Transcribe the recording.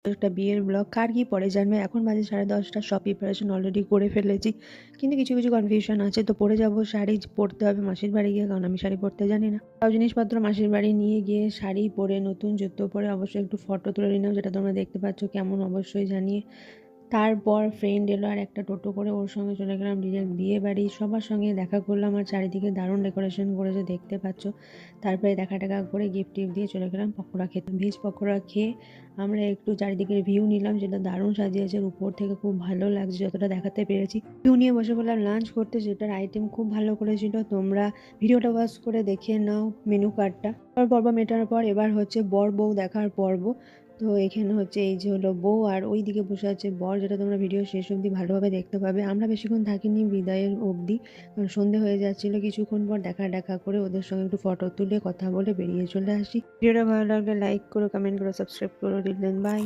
একটা বিয়ের ব্লগ কার কি পরে জানবে। এখন বাজে 10:30, সব প্রিপারেশন অলরেডি করে ফেলেছি, কিন্তু কিছু কিছু কনফিউশন আছে। তো পরে যাব, শাড়ি পরতে হবে মাসির বাড়ি গিয়ে, কারণ আমি শাড়ি পরতে জানি না। সব জিনিসপত্র মাসির বাড়ি নিয়ে গিয়ে শাড়ি পরে নতুন জুতো পরে অবশ্যই একটু ফটো তুলে নিলাম, যেটা তোমরা দেখতে পাচ্ছ কেমন অবশ্যই জানিয়ে। তারপর ফ্রেন্ড এলো আর একটা টোটো করে, ওর সঙ্গে চলে গেলাম ডিরেক্ট বিয়ে বাড়ি। সবার সঙ্গে দেখা করলাম আর চারিদিকে দারুণ ডেকোরেশন করেছে, দেখতে পাচ্ছ। তারপরে দেখা টাকা করে গিফট টিফট দিয়ে চলে গেলাম পকোড়া খেতে। ভেজ পকোড়া খেয়ে আমরা একটু চারিদিকের ভিউ নিলাম, যেটা দারুণ সাজিয়েছে, উপর থেকে খুব ভালো লাগছে যতটা দেখাতে পেরেছি। ভিউ নিয়ে বসে পড়লাম লাঞ্চ করতে, যেটার আইটেম খুব ভালো করেছিল। তোমরা ভিডিওটা ওয়াচ করে দেখে নাও মেনু কার্ডটা। পর্ব মেটার পর এবার হচ্ছে বর বউ দেখার পর্ব। তো এখানে হচ্ছে এই যে হলো বউ, আর ওই দিকে বসে আছে বর, যেটা তোমরা ভিডিও শেষ অবধি ভালোভাবে দেখতে পাবে। আমরা বেশিক্ষণ থাকিনি বিদায়ের অবধি, কারণ সন্ধে হয়ে যাচ্ছিল। কিছুক্ষণ পর দেখা দেখা করে ওদের সঙ্গে একটু ফটো তুলে কথা বলে বেরিয়ে চলে আসি। ভিডিওটা ভালো লাগলে লাইক করো, কমেন্ট করো, সাবস্ক্রাইব করো। দিলেন বাই।